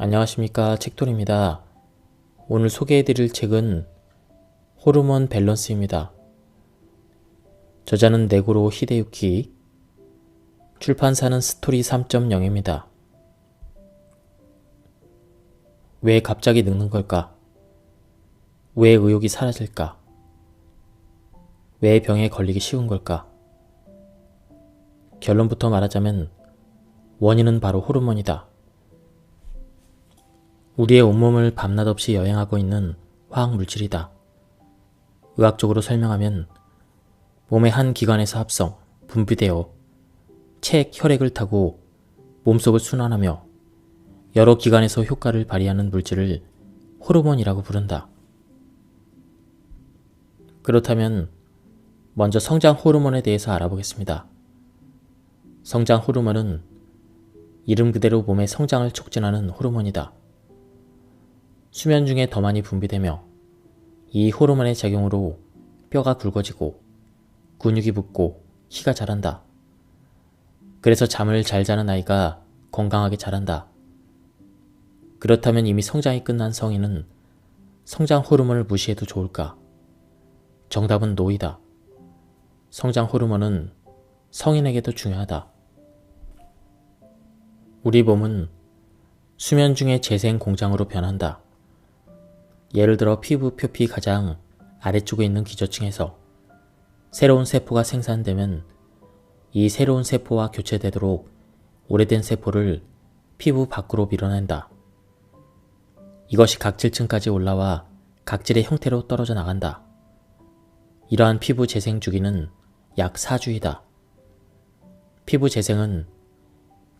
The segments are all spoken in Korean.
안녕하십니까, 책돌입니다. 오늘 소개해드릴 책은 호르몬 밸런스입니다. 저자는 네고로 히데유키, 출판사는 스토리 3.0입니다. 왜 갑자기 늙는 걸까? 왜 의욕이 사라질까? 왜 병에 걸리기 쉬운 걸까? 결론부터 말하자면 원인은 바로 호르몬이다. 우리의 온몸을 밤낮 없이 여행하고 있는 화학물질이다. 의학적으로 설명하면 몸의 한 기관에서 합성, 분비되어 체액 혈액을 타고 몸속을 순환하며 여러 기관에서 효과를 발휘하는 물질을 호르몬이라고 부른다. 그렇다면 먼저 성장 호르몬에 대해서 알아보겠습니다. 성장 호르몬은 이름 그대로 몸의 성장을 촉진하는 호르몬이다. 수면 중에 더 많이 분비되며 이 호르몬의 작용으로 뼈가 굵어지고 근육이 붙고 키가 자란다. 그래서 잠을 잘 자는 아이가 건강하게 자란다. 그렇다면 이미 성장이 끝난 성인은 성장 호르몬을 무시해도 좋을까? 정답은 노이다. 성장 호르몬은 성인에게도 중요하다. 우리 몸은 수면 중에 재생 공장으로 변한다. 예를 들어 피부 표피 가장 아래쪽에 있는 기저층에서 새로운 세포가 생산되면 이 새로운 세포와 교체되도록 오래된 세포를 피부 밖으로 밀어낸다. 이것이 각질층까지 올라와 각질의 형태로 떨어져 나간다. 이러한 피부 재생 주기는 약 4주이다. 피부 재생은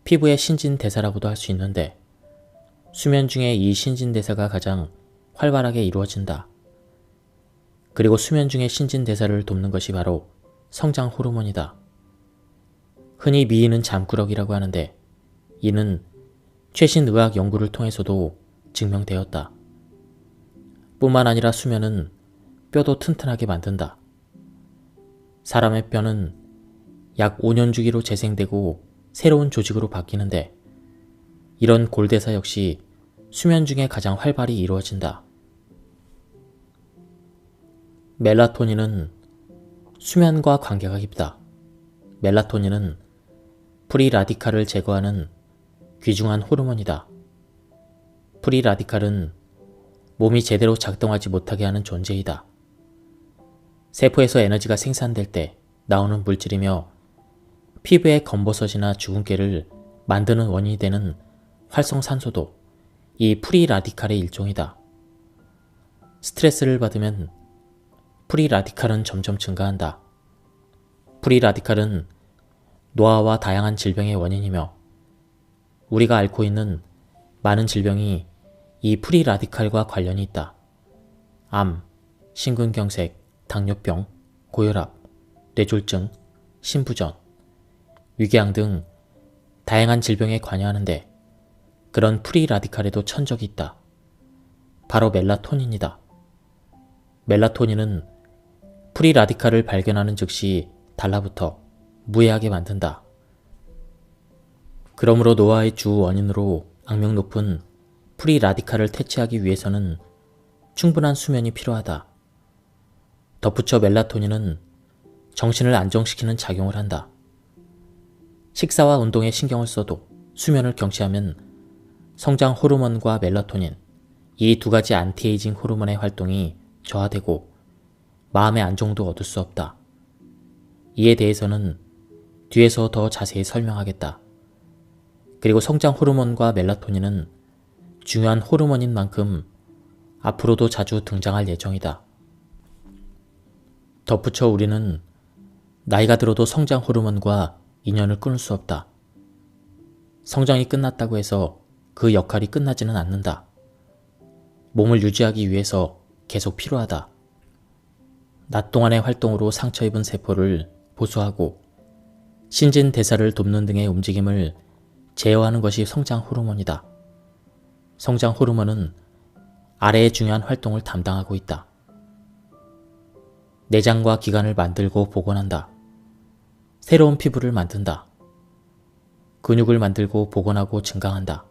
피부의 신진대사라고도 할 수 있는데 수면 중에 이 신진대사가 가장 활발하게 이루어진다. 그리고 수면 중에 신진대사를 돕는 것이 바로 성장 호르몬이다. 흔히 미인은 잠꾸러기라고 하는데 이는 최신 의학 연구를 통해서도 증명되었다. 뿐만 아니라 수면은 뼈도 튼튼하게 만든다. 사람의 뼈는 약 5년 주기로 재생되고 새로운 조직으로 바뀌는데 이런 골대사 역시 수면 중에 가장 활발히 이루어진다. 멜라토닌은 수면과 관계가 깊다. 멜라토닌은 프리라디칼을 제거하는 귀중한 호르몬이다. 프리라디칼은 몸이 제대로 작동하지 못하게 하는 존재이다. 세포에서 에너지가 생산될 때 나오는 물질이며 피부의 검버섯이나 주근깨를 만드는 원인이 되는 활성산소도 이 프리라디칼의 일종이다. 스트레스를 받으면 프리라디칼은 점점 증가한다. 프리라디칼은 노화와 다양한 질병의 원인이며 우리가 앓고 있는 많은 질병이 이 프리라디칼과 관련이 있다. 암, 심근경색, 당뇨병, 고혈압, 뇌졸중, 심부전, 위궤양 등 다양한 질병에 관여하는데 그런 프리라디칼에도 천적이 있다. 바로 멜라토닌이다. 멜라토닌은 프리라디칼을 발견하는 즉시 달라붙어 무해하게 만든다. 그러므로 노화의 주 원인으로 악명 높은 프리라디칼을 퇴치하기 위해서는 충분한 수면이 필요하다. 덧붙여 멜라토닌은 정신을 안정시키는 작용을 한다. 식사와 운동에 신경을 써도 수면을 경시하면 성장 호르몬과 멜라토닌, 이 두 가지 안티에이징 호르몬의 활동이 저하되고 마음의 안정도 얻을 수 없다. 이에 대해서는 뒤에서 더 자세히 설명하겠다. 그리고 성장 호르몬과 멜라토닌은 중요한 호르몬인 만큼 앞으로도 자주 등장할 예정이다. 덧붙여 우리는 나이가 들어도 성장 호르몬과 인연을 끊을 수 없다. 성장이 끝났다고 해서 그 역할이 끝나지는 않는다. 몸을 유지하기 위해서 계속 필요하다. 낮 동안의 활동으로 상처 입은 세포를 보수하고 신진대사를 돕는 등의 움직임을 제어하는 것이 성장 호르몬이다. 성장 호르몬은 아래의 중요한 활동을 담당하고 있다. 내장과 기관을 만들고 복원한다. 새로운 피부를 만든다. 근육을 만들고 복원하고 증강한다.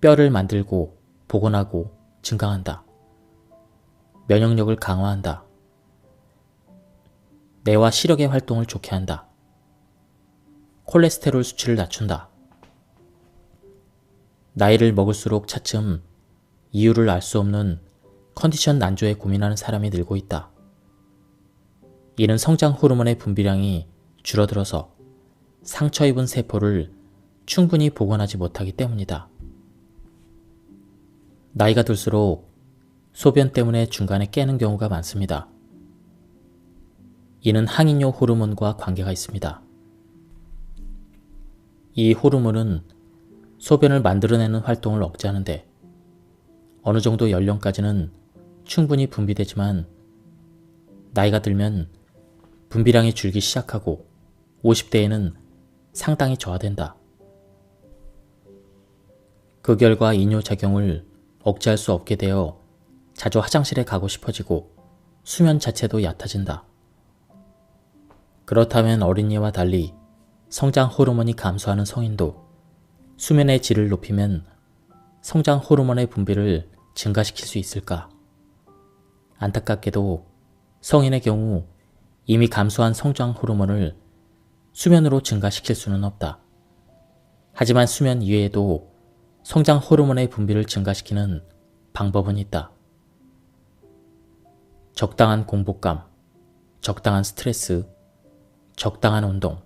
뼈를 만들고 복원하고 증강한다. 면역력을 강화한다. 뇌와 시력의 활동을 좋게 한다. 콜레스테롤 수치를 낮춘다. 나이를 먹을수록 차츰 이유를 알 수 없는 컨디션 난조에 고민하는 사람이 늘고 있다. 이는 성장 호르몬의 분비량이 줄어들어서 상처 입은 세포를 충분히 복원하지 못하기 때문이다. 나이가 들수록 소변 때문에 중간에 깨는 경우가 많습니다. 이는 항인효 호르몬과 관계가 있습니다. 이 호르몬은 소변을 만들어내는 활동을 억제하는데 어느 정도 연령까지는 충분히 분비되지만 나이가 들면 분비량이 줄기 시작하고 50대에는 상당히 저하된다. 그 결과 이뇨작용을 억제할 수 없게 되어 자주 화장실에 가고 싶어지고 수면 자체도 얕아진다. 그렇다면 어린이와 달리 성장 호르몬이 감소하는 성인도 수면의 질을 높이면 성장 호르몬의 분비를 증가시킬 수 있을까? 안타깝게도 성인의 경우 이미 감소한 성장 호르몬을 수면으로 증가시킬 수는 없다. 하지만 수면 이외에도 성장 호르몬의 분비를 증가시키는 방법은 있다. 적당한 공복감, 적당한 스트레스, 적당한 운동.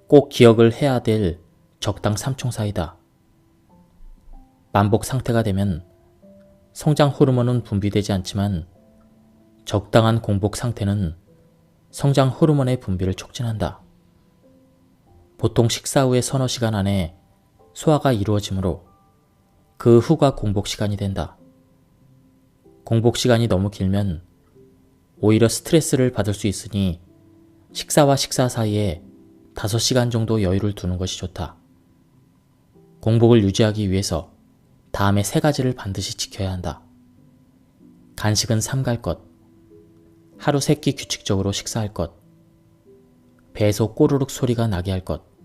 꼭 기억을 해야 될 적당 삼총사이다. 만복 상태가 되면 성장 호르몬은 분비되지 않지만 적당한 공복 상태는 성장 호르몬의 분비를 촉진한다. 보통 식사 후에 서너 시간 안에 소화가 이루어지므로 그 후가 공복 시간이 된다. 공복 시간이 너무 길면 오히려 스트레스를 받을 수 있으니 식사와 식사 사이에 5시간 정도 여유를 두는 것이 좋다. 공복을 유지하기 위해서 다음에 3가지를 반드시 지켜야 한다. 간식은 삼갈 것, 하루 3끼 규칙적으로 식사할 것, 배에서 꼬르륵 소리가 나게 할 것.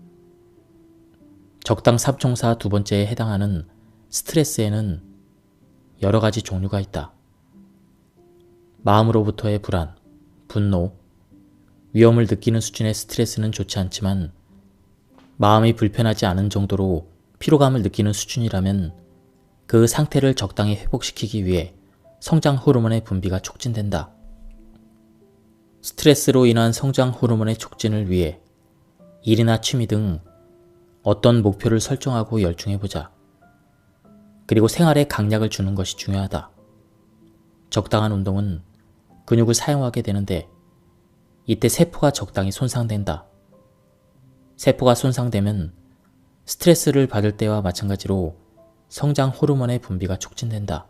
적당 삼총사 2번째에 해당하는 스트레스에는 여러 가지 종류가 있다. 마음으로부터의 불안, 분노, 위험을 느끼는 수준의 스트레스는 좋지 않지만 마음이 불편하지 않은 정도로 피로감을 느끼는 수준이라면 그 상태를 적당히 회복시키기 위해 성장 호르몬의 분비가 촉진된다. 스트레스로 인한 성장 호르몬의 촉진을 위해 일이나 취미 등 어떤 목표를 설정하고 열중해보자. 그리고 생활에 강약을 주는 것이 중요하다. 적당한 운동은 근육을 사용하게 되는데 이때 세포가 적당히 손상된다. 세포가 손상되면 스트레스를 받을 때와 마찬가지로 성장 호르몬의 분비가 촉진된다.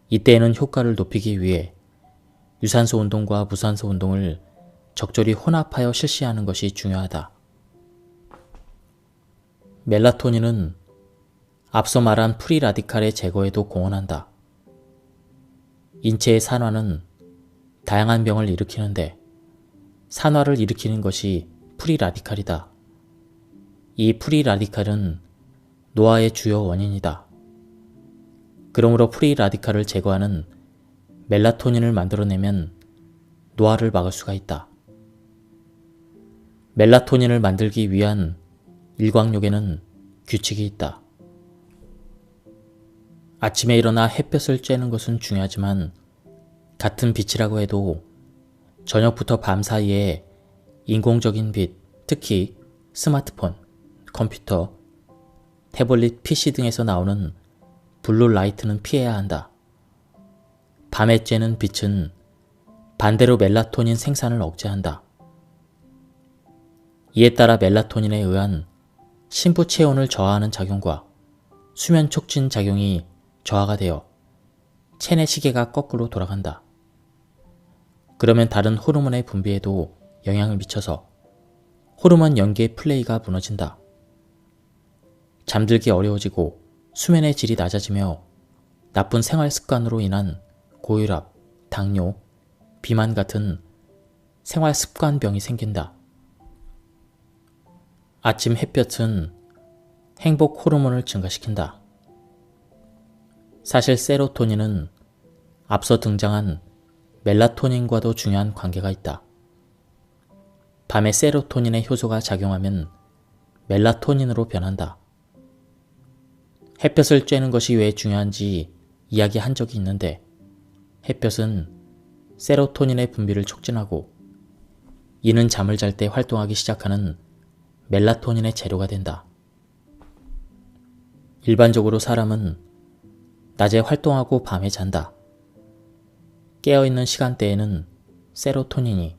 이때에는 효과를 높이기 위해 유산소 운동과 무산소 운동을 적절히 혼합하여 실시하는 것이 중요하다. 멜라토닌은 앞서 말한 프리라디칼의 제거에도 공헌한다. 인체의 산화는 다양한 병을 일으키는데 산화를 일으키는 것이 프리라디칼이다. 이 프리라디칼은 노화의 주요 원인이다. 그러므로 프리라디칼을 제거하는 멜라토닌을 만들어내면 노화를 막을 수가 있다. 멜라토닌을 만들기 위한 일광욕에는 규칙이 있다. 아침에 일어나 햇볕을 쬐는 것은 중요하지만 같은 빛이라고 해도 저녁부터 밤 사이에 인공적인 빛, 특히 스마트폰, 컴퓨터, 태블릿, PC 등에서 나오는 블루 라이트는 피해야 한다. 밤에 쬐는 빛은 반대로 멜라토닌 생산을 억제한다. 이에 따라 멜라토닌에 의한 심부 체온을 저하하는 작용과 수면 촉진 작용이 저하가 되어 체내 시계가 거꾸로 돌아간다. 그러면 다른 호르몬의 분비에도 영향을 미쳐서 호르몬 연계의 플레이가 무너진다. 잠들기 어려워지고 수면의 질이 낮아지며 나쁜 생활 습관으로 인한 고혈압, 당뇨, 비만 같은 생활 습관병이 생긴다. 아침 햇볕은 행복 호르몬을 증가시킨다. 사실 세로토닌은 앞서 등장한 멜라토닌과도 중요한 관계가 있다. 밤에 세로토닌의 효소가 작용하면 멜라토닌으로 변한다. 햇볕을 쬐는 것이 왜 중요한지 이야기한 적이 있는데 햇볕은 세로토닌의 분비를 촉진하고 이는 잠을 잘 때 활동하기 시작하는 멜라토닌의 재료가 된다. 일반적으로 사람은 낮에 활동하고 밤에 잔다. 깨어있는 시간대에는 세로토닌이,